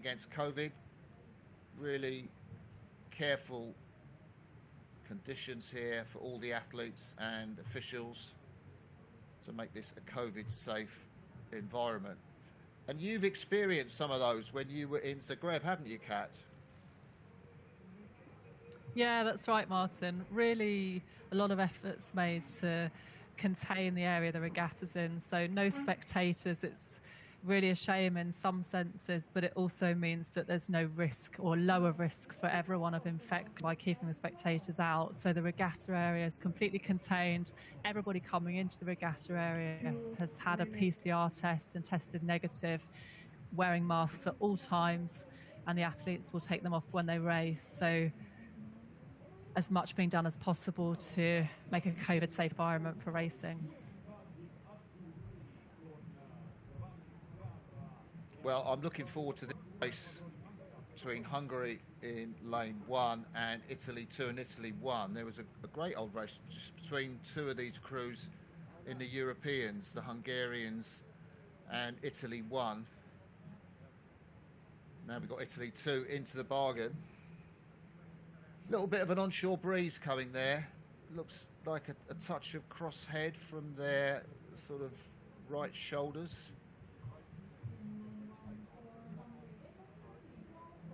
against COVID. Really careful conditions here for all the athletes and officials to make this a COVID-safe environment. And you've experienced some of those when you were in Zagreb, haven't you, Kat? Yeah, that's right, Martin. Really a lot of efforts made to contain the area the regatta's in. So no spectators. It's really a shame in some senses, but it also means that there's no risk or lower risk for everyone of infection by keeping the spectators out. So the regatta area is completely contained. Everybody coming into the regatta area has had a PCR test and tested negative, wearing masks at all times, and the athletes will take them off when they race. So as much being done as possible to make a COVID-safe environment for racing. Well, I'm looking forward to this race between Hungary in lane 1 and Italy 2 and Italy 1. There was a great old race just between two of these crews in the Europeans, the Hungarians and Italy 1. Now we've got Italy 2 into the bargain. A little bit of an onshore breeze coming there. Looks like a touch of crosshead from their sort of right shoulders.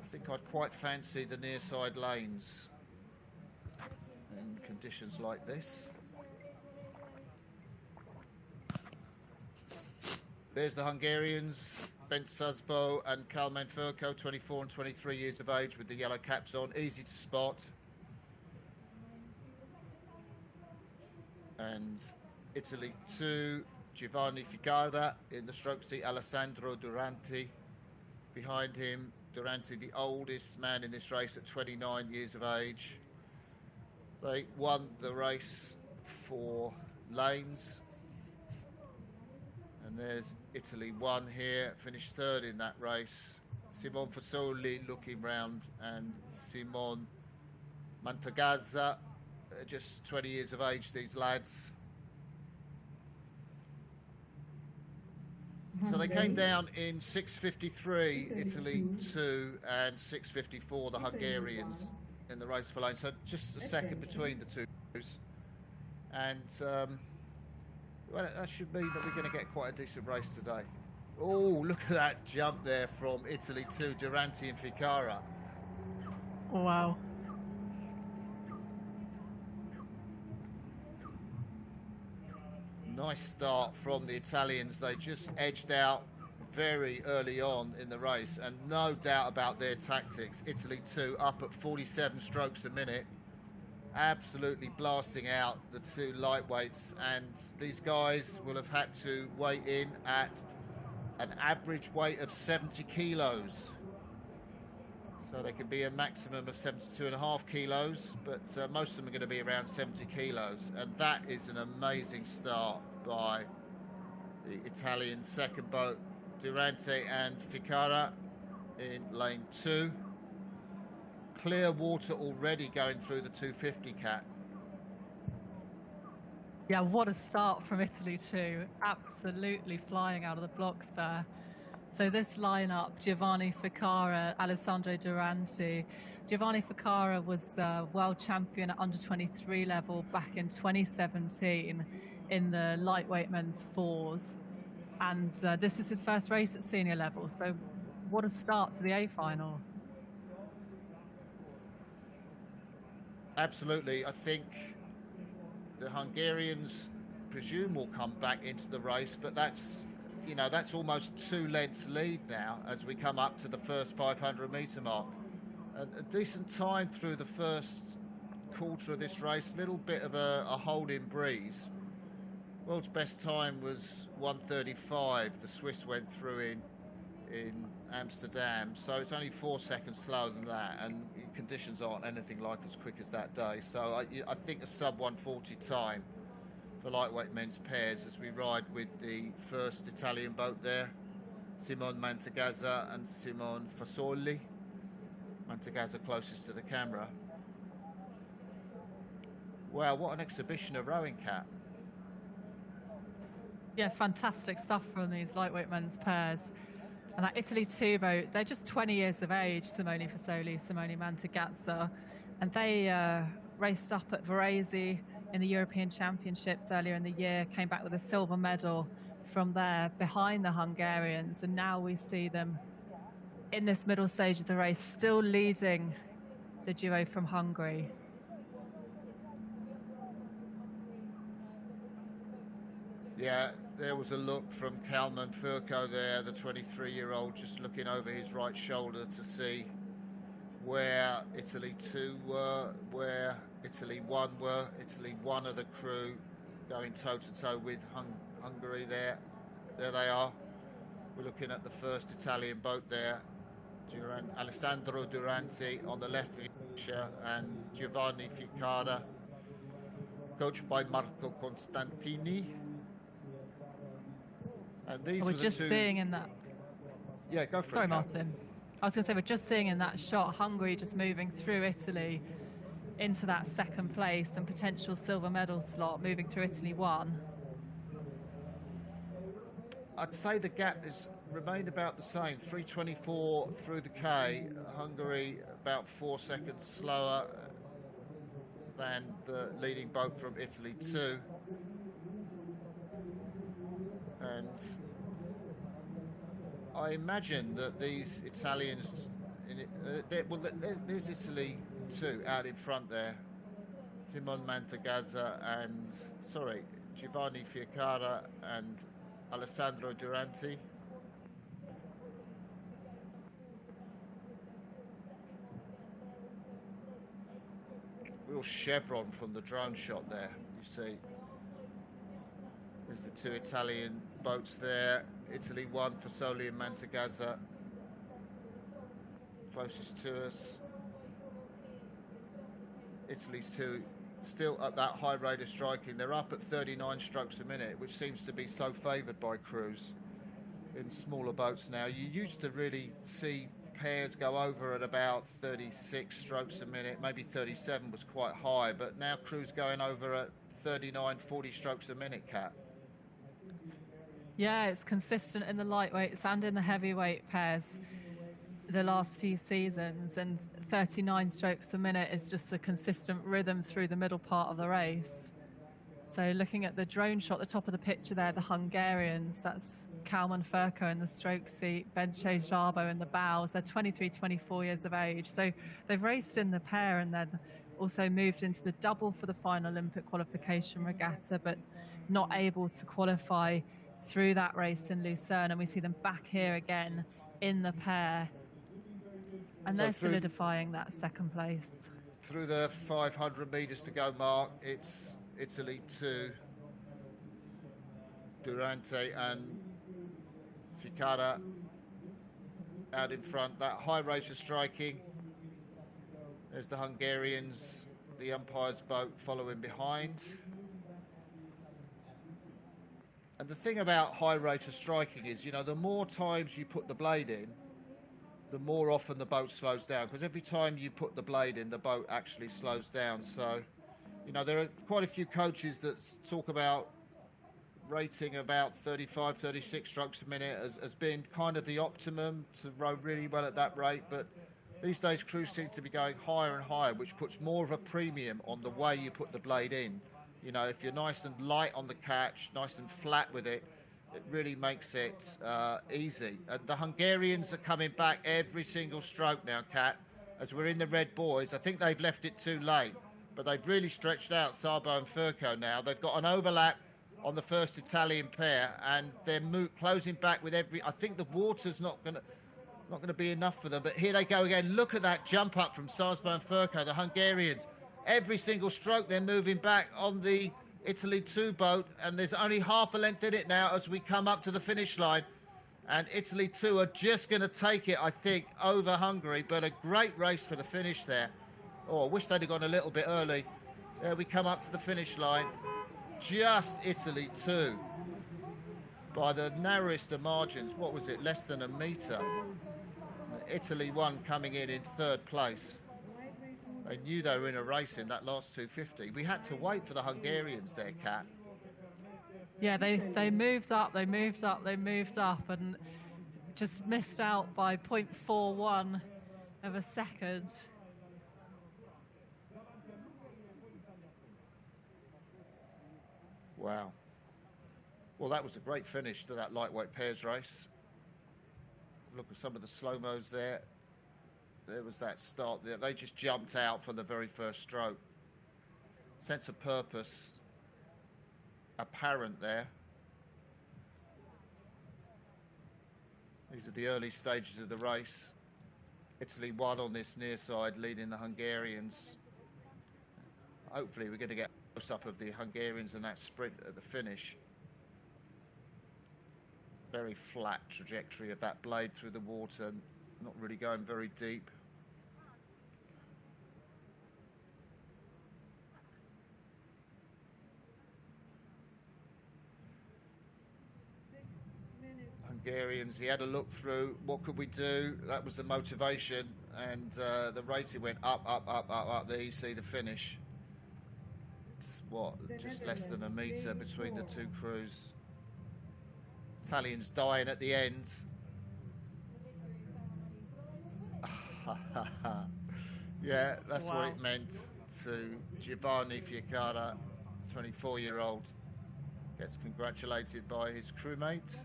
I think I'd quite fancy the near side lanes in conditions like this. There's the Hungarians, Bent Szabo and Kalman Furko, 24 and 23 years of age with the yellow caps on, easy to spot. And Italy 2, Giovanni Ficarra in the stroke seat, Alessandro Durante behind him. Durante, the oldest man in this race at 29 years of age. They won the race for lanes. And there's Italy 1 here, finished third in that race. Simon Fasoli looking round, and Simon Mantegazza, just 20 years of age, these lads. So they came down in 6:53, Italy 2, and 6:54, the Hungarians, in the race for lane. So just a second between the two. And well, that should mean that we're going to get quite a decent race today. Oh, look at that jump there from Italy 2, Durante and Ficarra. Wow. Nice start from the Italians. They just edged out very early on in the race, and no doubt about their tactics. Italy 2 up at 47 strokes a minute, absolutely blasting out the two lightweights, and these guys will have had to weigh in at an average weight of 70 kilos. So they can be a maximum of 72.5 kilos, but most of them are going to be around 70 kilos. And that is an amazing start by the Italian second boat, Durante and Ficarra in lane 2. Clear water already going through the 250, Cat. Yeah, what a start from Italy too. Absolutely flying out of the blocks there. So this lineup, Giovanni Ficarra, Alessandro Durante. Giovanni Ficarra was the world champion at under 23 level back in 2017 in the lightweight men's fours. And this is his first race at senior level. So what a start to the A final. Absolutely. I think the Hungarians presume will come back into the race, but that's almost 2 lengths lead now as we come up to the first 500-metre mark. A decent time through the first quarter of this race, a little bit of a holding breeze. World's best time was 1:35. The Swiss went through in Amsterdam, so it's only 4 seconds slower than that, and conditions aren't anything like as quick as that day. So I think a sub 140 time for lightweight men's pairs as we ride with the first Italian boat there, Simon Mantegazza and Simon Fasoli. Mantegazza closest to the camera. Wow, what an exhibition of rowing, Cat. Yeah, fantastic stuff from these lightweight men's pairs. And that Italy 2 boat, they're just 20 years of age, Simone Fasoli, Simone Mantegazza, and they raced up at Varese in the European Championships earlier in the year, came back with a silver medal from there behind the Hungarians, and now we see them in this middle stage of the race still leading the duo from Hungary. Yeah, there was a look from Kalman Furco there, the 23-year-old, just looking over his right shoulder to see where Italy 2 were, where Italy 1 were. Italy 1 of the crew going toe-to-toe with Hungary there. There they are. We're looking at the first Italian boat there. Alessandro Durante on the left, and Giovanni Ficarra, coached by Marco Constantini. And these we're were the just two... seeing in that. Yeah, go for it. Sorry, Martin. I was going to say, we're just seeing in that shot Hungary just moving through Italy into that second place and potential silver medal slot, moving through Italy 1. I'd say the gap has remained about the same, 3:24 through the K. Hungary about 4 seconds slower than the leading boat from Italy 2. And I imagine that these Italians, there's Italy 2 out in front there. Simone Mantegazza and, Giovanni Ficarra and Alessandro Durante. Real chevron from the drone shot there, you see. There's the two Italian boats there. Italy 1, Fasoli and Mantegazza. Closest to us. Italy 2 still at that high rate of striking. They're up at 39 strokes a minute, which seems to be so favoured by crews in smaller boats now. You used to really see pairs go over at about 36 strokes a minute, maybe 37 was quite high, but now crews going over at 39, 40 strokes a minute, Kat. Yeah, it's consistent in the lightweights and in the heavyweight pairs the last few seasons, and 39 strokes a minute is just a consistent rhythm through the middle part of the race. So looking at the drone shot, the top of the picture there, the Hungarians, that's Kalman Furco in the stroke seat, Bence Szabo in the bows. They're 23, 24 years of age. So they've raced in the pair and then also moved into the double for the final Olympic qualification regatta, but not able to qualify through that race in Lucerne. And we see them back here again in the pair. And they're solidifying that second place. Through the 500 metres to go mark, it's Italy 2, Durante and Ficarra out in front. That high rate of striking. There's the Hungarians, the umpire's boat following behind. And the thing about high rate of striking is, the more times you put the blade in, the more often the boat slows down, because every time you put the blade in, the boat actually slows down. So, there are quite a few coaches that talk about rating about 35, 36 strokes a minute as being kind of the optimum to row really well at that rate. But these days, crews seem to be going higher and higher, which puts more of a premium on the way you put the blade in. If you're nice and light on the catch, nice and flat with it, it really makes it easy. And the Hungarians are coming back every single stroke now, Kat, as we're in the red buoys. I think they've left it too late, but they've really stretched out Sabo and Furco now. They've got an overlap on the first Italian pair, and they're closing back with every... I think the water's not going to be enough for them, but here they go again. Look at that jump up from Sabo and Furco, the Hungarians. Every single stroke they're moving back on the Italy 2 boat, and there's only half a length in it now as we come up to the finish line. And Italy 2 are just going to take it, I think, over Hungary, but a great race for the finish there. Oh, I wish they'd have gone a little bit early. There we come up to the finish line. Just Italy 2 by the narrowest of margins. What was it? Less than a metre. Italy 1 coming in third place. They knew they were in a race in that last 250. We had to wait for the Hungarians there, Kat. Yeah, they moved up, and just missed out by 0.41 of a second. Wow. Well, that was a great finish to that lightweight pairs race. Look at some of the slow-mos there. There was that start there. They just jumped out for the very first stroke. Sense of purpose apparent there. These are the early stages of the race. Italy won on this near side, leading the Hungarians. Hopefully we're going to get a close-up of the Hungarians in that sprint at the finish. Very flat trajectory of that blade through the water, not really going very deep. Hungarians, he had a look through, what could we do? That was the motivation, and the racing went up, up, up, up, up. There you see the finish. It's what, just less than a metre between the two crews. Italians dying at the end. Yeah, that's wow. what it meant to Giovanni Ficarra, 24-year-old. Gets congratulated by his crewmate.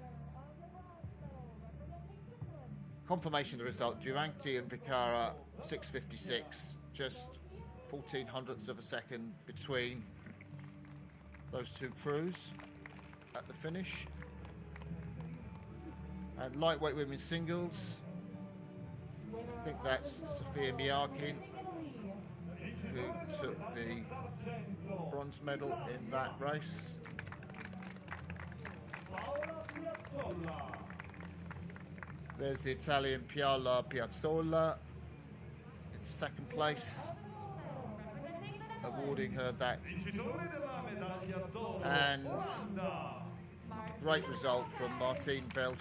Confirmation of the result, Durante and Ficarra, 6:56, just 14 hundredths of a second between those two crews at the finish. And lightweight women's singles, I think that's Sofia Miarkin, who took the bronze medal in that race. There's the Italian Paola Piazzolla in second place, awarding her that. And great result from Martijn Veld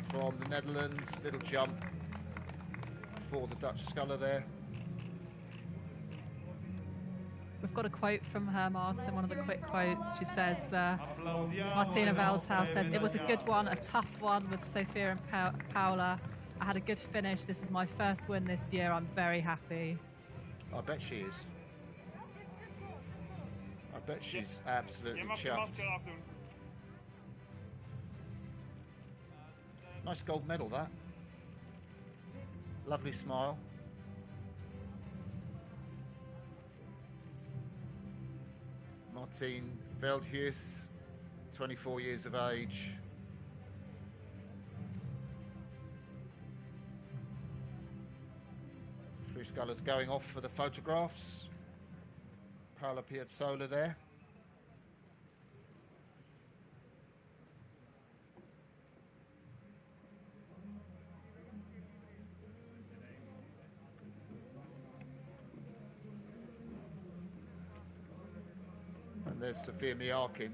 from the Netherlands. Little jump for the Dutch sculler there. We've got a quote from her, Martin, one of the quick quotes. She says, Martina Veldhuis says, "It was a good one, a tough one with Sofia and Paola. I had a good finish. This is my first win this year. I'm very happy." I bet she is. I bet she's absolutely chuffed. Nice gold medal, that. Lovely smile. Martijn Veldhuis, 24 years of age. Three scullers going off for the photographs. Paola Piazzolla there. And there's Sofia Miarkin.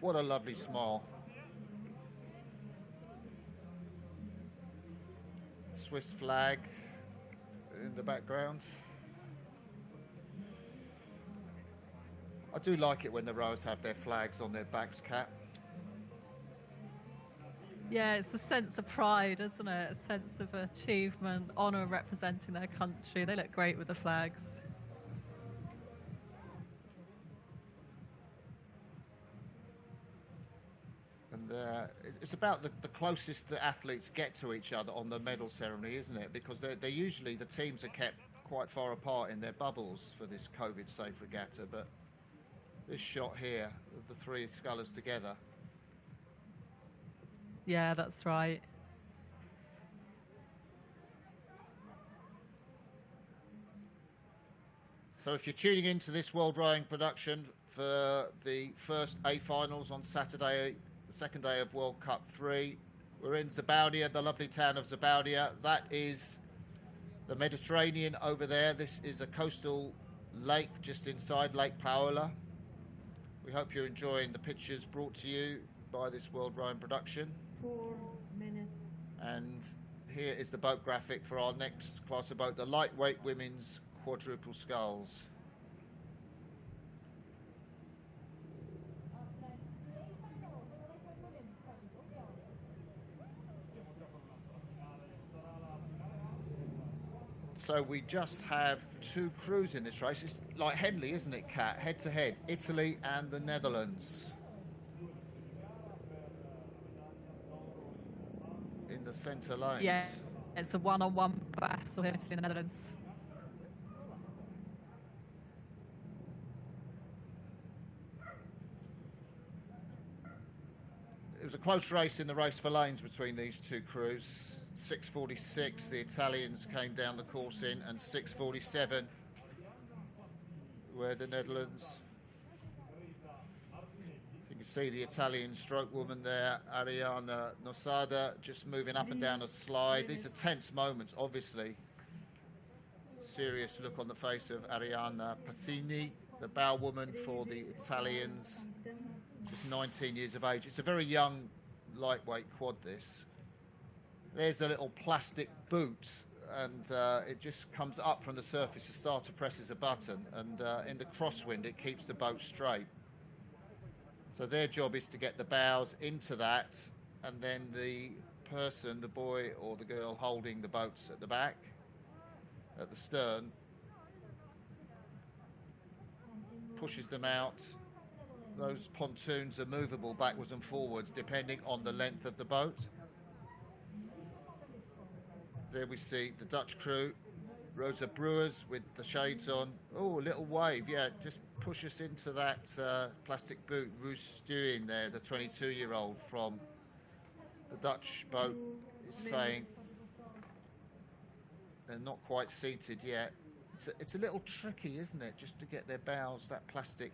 What a lovely smile. Swiss flag in the background. I do like it when the rowers have their flags on their backs, Kat. Yeah, it's a sense of pride, isn't it? A sense of achievement, honour of representing their country. They look great with the flags. And it's about the closest the athletes get to each other on the medal ceremony, isn't it? Because they're usually, the teams are kept quite far apart in their bubbles for this COVID-safe regatta, but this shot here of the three scullers together. Yeah, that's right. So if you're tuning into this World Rowing production for the first A finals on Saturday, the second day of World Cup 3, we're in Sabaudia, the lovely town of Sabaudia. That is the Mediterranean over there. This is a coastal lake just inside Lake Paola. We hope you're enjoying the pictures brought to you by this World Rowing production. 4 minutes. And here is the boat graphic for our next class of boat, the lightweight women's quadruple sculls. So we just have two crews in this race. It's like Henley, isn't it, Kat? Head to head, Italy and the Netherlands. In the centre lanes. Yeah, it's a one-on-one battle here in the Netherlands. It was a close race in the race for lanes between these two crews. 6:46, the Italians came down the course in, and 6:47, where the Netherlands. You can see the Italian stroke woman there, Arianna Nosada, just moving up and down a slide. These are tense moments, obviously. Serious look on the face of Arianna Passini, the bow woman for the Italians. Just 19 years of age. It's a very young, lightweight quad, this. There's a little plastic boot, and it just comes up from the surface. The starter presses a button, and in the crosswind, it keeps the boat straight. So their job is to get the bows into that, and then the person, the boy or the girl holding the boats at the back, at the stern, pushes them out. Those pontoons are movable backwards and forwards depending on the length of the boat. There we see the Dutch crew, Rosa Brewers with the shades on. Oh, a little wave, yeah, just push us into that plastic boot. Roos Stewing there, the 22-year-old from the Dutch boat, is saying they're not quite seated yet. It's a little tricky, isn't it, just to get their bows, that plastic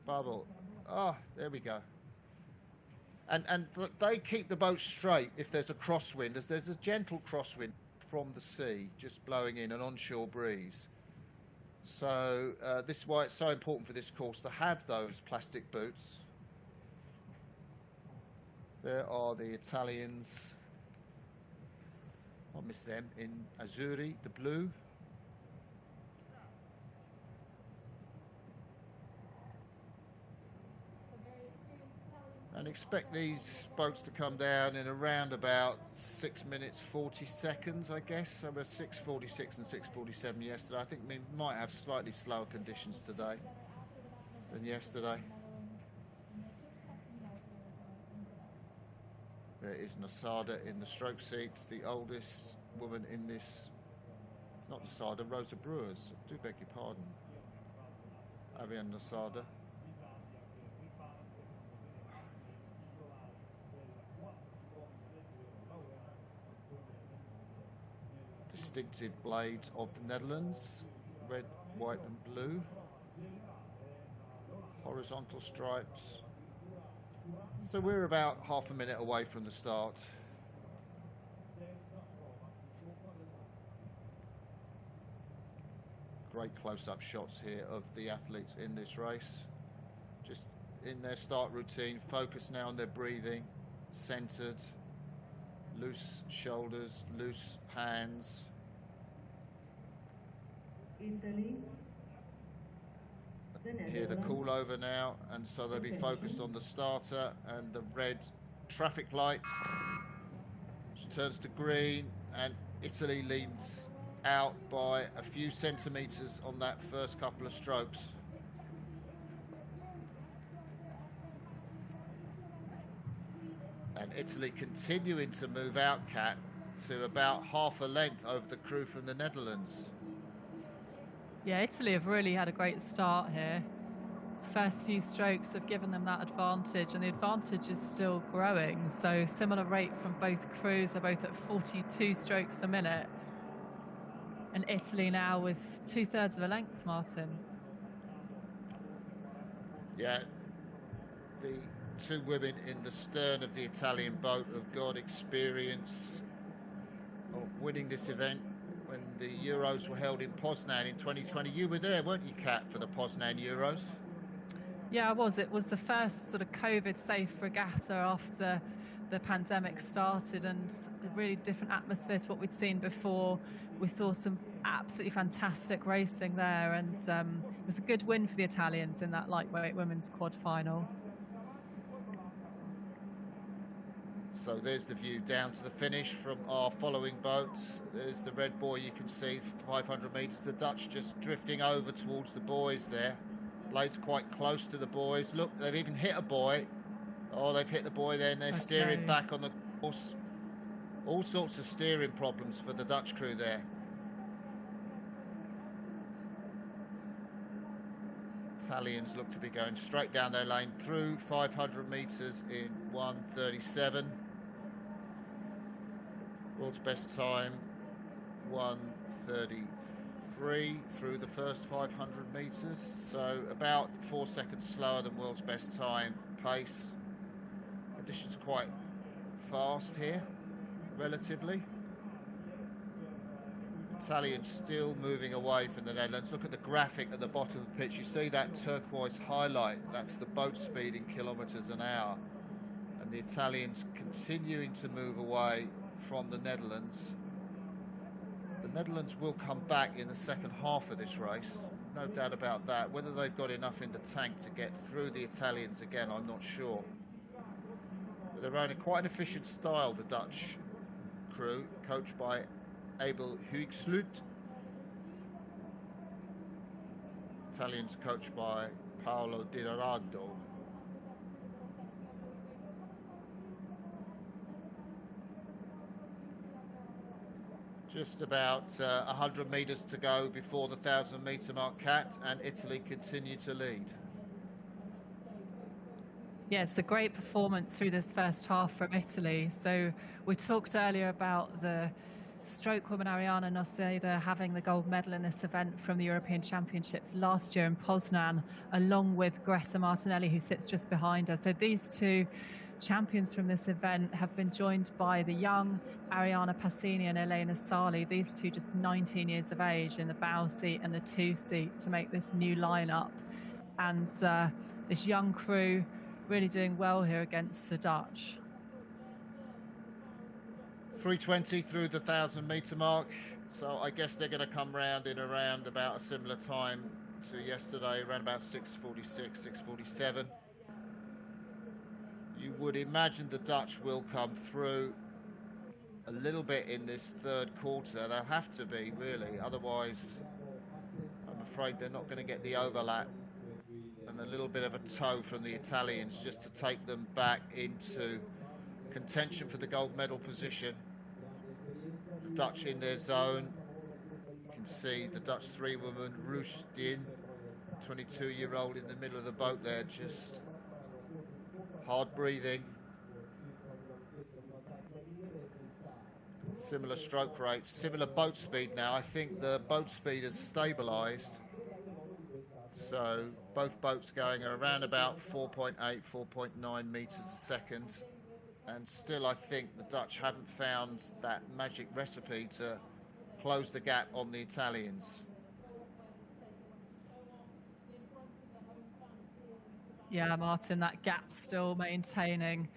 bubble. Oh, there we go. And they keep the boat straight if there's a crosswind, as there's a gentle crosswind from the sea just blowing in, an onshore breeze. So this is why it's so important for this course to have those plastic boots. There are the Italians. I miss them in Azzurri, the blue. And expect these boats to come down in around about 6 minutes 40 seconds, I guess. So we're 6:46 and 6:47 yesterday. I think we might have slightly slower conditions today than yesterday. There is Nosada in the stroke seat, the oldest woman in this. It's not Nosada, Rosa Brewers. I do beg your pardon. Arianna Nosada. Distinctive blades of the Netherlands, red, white and blue, horizontal stripes. So we're about half a minute away from the start. Great close-up shots here of the athletes in this race, just in their start routine, focus now on their breathing, centered, loose shoulders, loose hands. Hear the call over now, and so they'll be focused on the starter and the red traffic light, which turns to green, and Italy leans out by a few centimetres on that first couple of strokes. And Italy continuing to move out, Kat, to about half a length over the crew from the Netherlands. Yeah, Italy have really had a great start here. First few strokes have given them that advantage, and the advantage is still growing. So similar rate from both crews. They're both at 42 strokes a minute. And Italy now with 2/3 of a length, Martin. Yeah, the two women in the stern of the Italian boat have got experience of winning this event. When the Euros were held in Poznan in 2020. You were there, weren't you, Kat, for the Poznan Euros? Yeah, I was. It was the first sort of COVID-safe regatta after the pandemic started, and a really different atmosphere to what we'd seen before. We saw some absolutely fantastic racing there, and it was a good win for the Italians in that lightweight women's quad final. So there's the view down to the finish from our following boats. There's the red buoy you can see, 500 metres. The Dutch just drifting over towards the buoys there. Blades quite close to the buoys. Look, they've even hit a buoy. Oh, they've hit the buoy there, and they're steering back on the course. All sorts of steering problems for the Dutch crew there. Italians look to be going straight down their lane through 500 metres in 1:37. World's best time 1:33 through the first 500 metres, so about 4 seconds slower than world's best time pace. Conditions quite fast here, relatively. Italians still moving away from the Netherlands. Look at the graphic at the bottom of the pitch. You see that turquoise highlight. That's the boat speed in kilometres an hour. And the Italians continuing to move away from the Netherlands. The Netherlands will come back in the second half of this race. No doubt about that. Whether they've got enough in the tank to get through the Italians again, I'm not sure. But they're running quite an efficient style, the Dutch crew, coached by Abel Huigsloot. Italians coached by Paolo Di Narado. Just about 100 metres to go before the 1,000 metre mark, Kat, and Italy continue to lead. Yeah, it's a great performance through this first half from Italy. So we talked earlier about the stroke woman Ariana Noceda having the gold medal in this event from the European Championships last year in Poznan, along with Greta Martinelli, who sits just behind her. So these two champions from this event have been joined by the young Ariana Passini and Elena Sali, these two just 19 years of age, in the bow seat and the two seat to make this new lineup. And this young crew really doing well here against the Dutch. 3:20 through the 1,000 metre mark, so I guess they're going to come round in around about a similar time to yesterday, around about 6:46, 6:47. You would imagine the Dutch will come through a little bit in this third quarter. They'll have to be, really, otherwise I'm afraid they're not going to get the overlap and a little bit of a tow from the Italians just to take them back into contention for the gold medal position. The Dutch in their zone. You can see the Dutch three-woman Roestin, 22-year-old in the middle of the boat there, just hard breathing. Similar stroke rates, similar boat speed now. I think the boat speed has stabilised. So both boats going at around about 4.8, 4.9 metres a second. And still I think the Dutch haven't found that magic recipe to close the gap on the Italians. Yeah, Martin, that gap still maintaining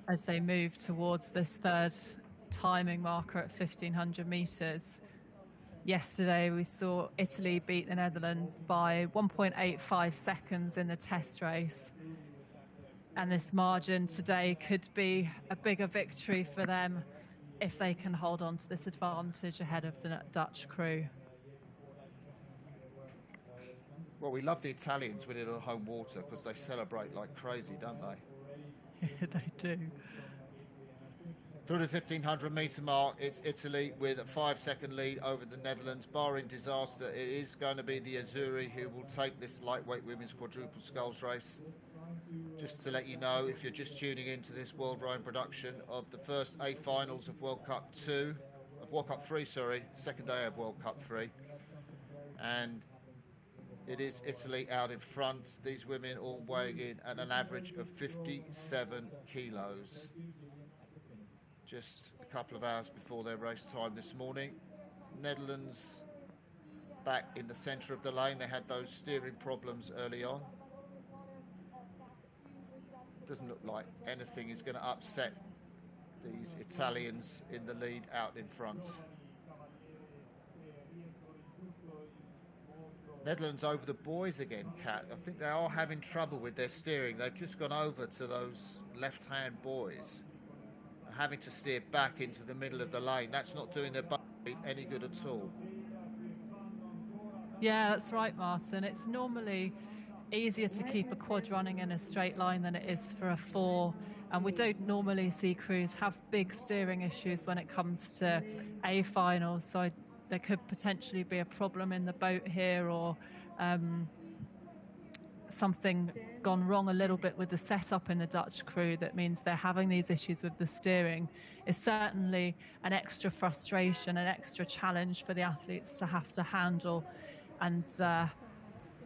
as they move towards this third timing marker at 1,500 metres. Yesterday we saw Italy beat the Netherlands by 1.85 seconds in the test race. And this margin today could be a bigger victory for them if they can hold on to this advantage ahead of the Dutch crew. Well, we love the Italians winning on home water because they celebrate like crazy, don't they? Yeah, they do. Through the 1,500 metre mark, it's Italy with a 5-second lead over the Netherlands. Barring disaster, it is going to be the Azzurri who will take this lightweight women's quadruple sculls race. Just to let you know, if you're just tuning into this world rowing production of the first A finals of World Cup 3, second day of World Cup 3. And it is Italy out in front. These women all weighing in at an average of 57 kilos. Just a couple of hours before their race time this morning. Netherlands back in the centre of the lane. They had those steering problems early on. Doesn't look like anything is going to upset these Italians in the lead out in front. Netherlands over the boys again, Kat. I think they are having trouble with their steering. They've just gone over to those left-hand boys. having to steer back into the middle of the lane. That's not doing their boat any good at all. Yeah, that's right, Martin. It's normally easier to keep a quad running in a straight line than it is for a four. And we don't normally see crews have big steering issues when it comes to A finals. So there could potentially be a problem in the boat here, or something gone wrong a little bit with the setup in the Dutch crew that means they're having these issues with the steering. Is certainly an extra frustration, an extra challenge for the athletes to have to handle. And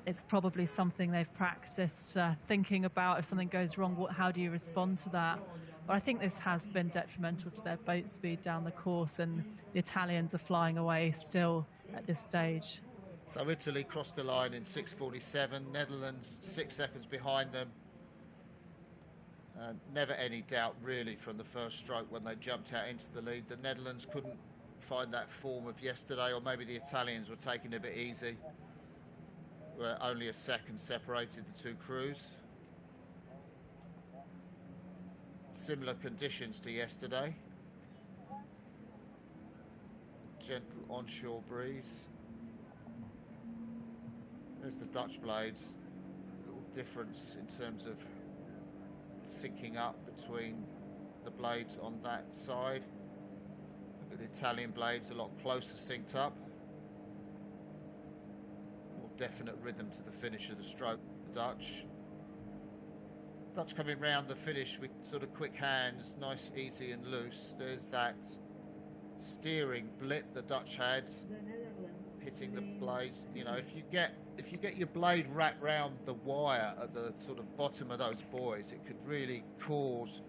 it's probably something they've practiced thinking about. If something goes wrong, how do you respond to that? But I think this has been detrimental to their boat speed down the course, and the Italians are flying away still at this stage. So Italy crossed the line in 6:47, Netherlands 6 seconds behind them. Never any doubt really from the first stroke when they jumped out into the lead. The Netherlands couldn't find that form of yesterday, or maybe the Italians were taking it a bit easy, where only a second separated the two crews. Similar conditions to yesterday. Gentle onshore breeze. There's the Dutch blades. A little difference in terms of syncing up between the blades on that side. Look at the Italian blades, a lot closer synced up. More definite rhythm to the finish of the stroke. Dutch coming round the finish with sort of quick hands, nice, easy and loose. There's that steering blip the Dutch had, hitting the blades. You know, if you get your blade wrapped round the wire at the sort of bottom of those buoys, it could really cause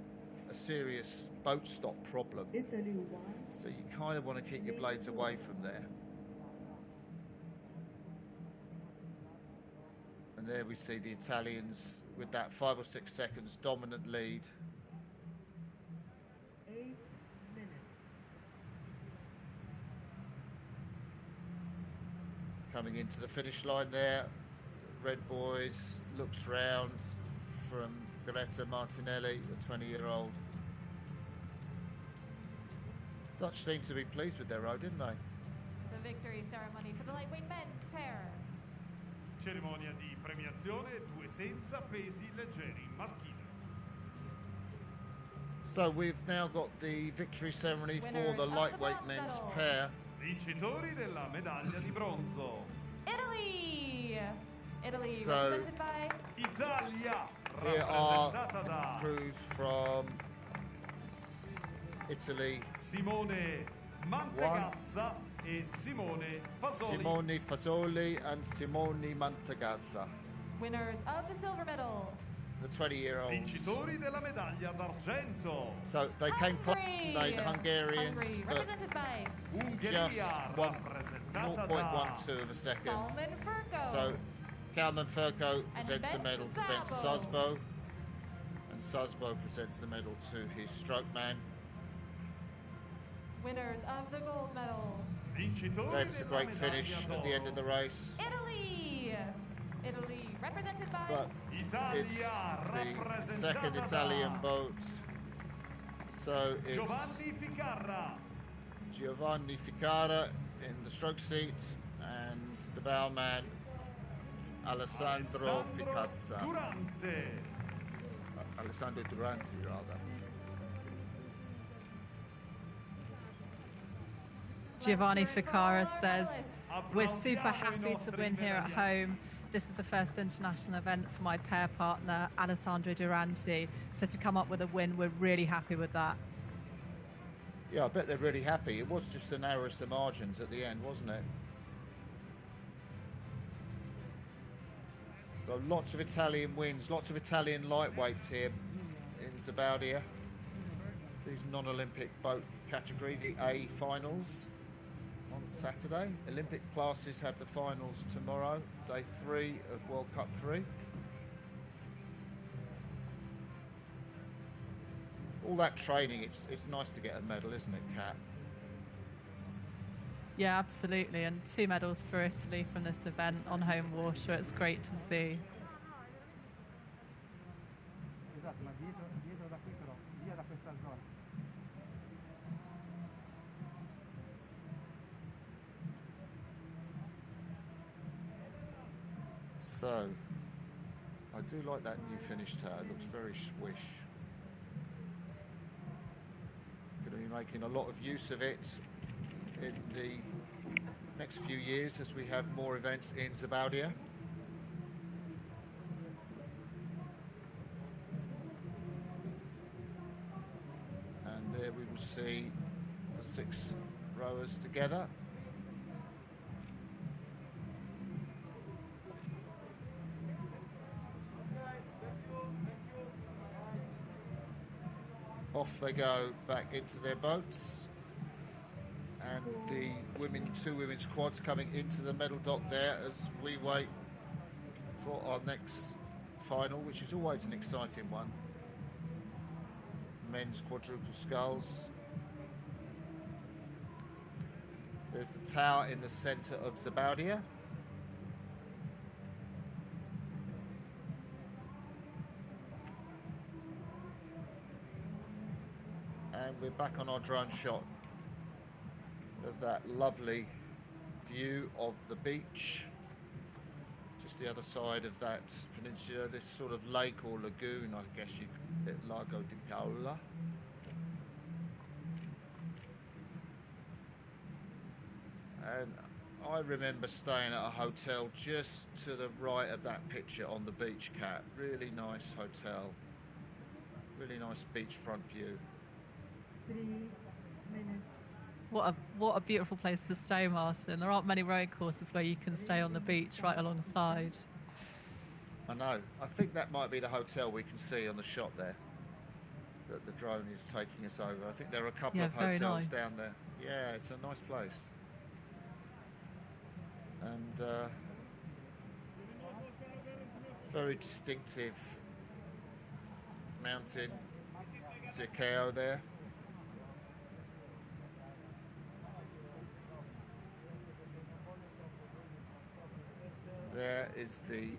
a serious boat stop problem. So you kind of want to keep your blades away from there. And there we see the Italians with that 5 or 6 seconds dominant lead. 8 minutes. Coming into the finish line there, Red Boys looks round from Greta Martinelli, the 20-year-old. Dutch seemed to be pleased with their row, didn't they? The victory ceremony for the lightweight men's pair. Cerimonia di premiazione, 2 senza pesi leggeri maschile. So we've now got the victory ceremony for the lightweight men's pair. Vincitori della medaglia di bronzo. Italy! Italy So, represented by Italia, Here are rappresentata da crews from Italy. Simone Mantegazza e Simone Fasoli. Simone Fasoli and Simone Mantegazza, winners of the silver medal. the 20-year-olds. Vincitori della medaglia d'argento. So they came close, Hungary! the Hungarians, Hungary, but represented by just Ungheria, one rappresentata da 0.12 of a second. Salman Furco. So Kalman Furco presents the Ben medal to Ben Sazabo. Sazbo, and Sazbo presents the medal to his stroke man. winners of the gold medal. Vincitori Gave us a della great finish medaglia at the end of the d'oro. race, Italy! Italy represented by but it's the second Italian boat. So it's Giovanni Ficarra. Giovanni Ficarra in the stroke seat and the bowman Alessandro Ficazza. Durante. Alessandro Durante, rather. Giovanni Ficarra says, "We're super happy to win here at home. This is the first international event for my pair partner, Alessandro Durante. So to come up with a win, we're really happy with that." Yeah, I bet they're really happy. It was just the narrowest of margins at the end, wasn't it? So lots of Italian wins, lots of Italian lightweights here in Sabaudia. These non-Olympic boat category, the A finals on Saturday. Olympic classes have the finals tomorrow, day 3 of World Cup 3. All that training, it's nice to get a medal, isn't it, Kat? Yeah, absolutely. And 2 medals for Italy from this event on home water. It's great to see. Esatto, ma dietro da qui però, via da questa zona. So, I do like that new finish tower. It looks very swish. Going to be making a lot of use of it in the next few years as we have more events in Sabaudia. And there we will see the 6 rowers together. Off they go back into their boats, and the two women's quads coming into the medal dock there as we wait for our next final, which is always an exciting one. Men's quadruple sculls. There's the tower in the centre of Sabaudia. And we're back on our drone shot. There's that lovely view of the beach. Just the other side of that peninsula, this sort of lake or lagoon, I guess you could, Lago di Paola. And I remember staying at a hotel just to the right of that picture on the beach, Cat. Really nice hotel. Really nice beachfront view. 3 minutes. What a beautiful place to stay, Martin. There aren't many rowing courses where you can stay on the beach right alongside. I know. I think that might be the hotel we can see on the shot there, that the drone is taking us over. I think there are a couple of hotels nice down there. Yeah, it's a nice place. And very distinctive mountain, Ficarra there. There is the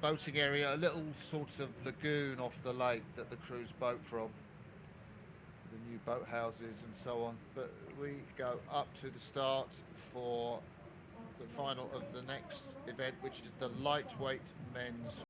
boating area, a little sort of lagoon off the lake that the crews boat from. The new boathouses and so on. But we go up to the start for the final of the next event, which is the lightweight men's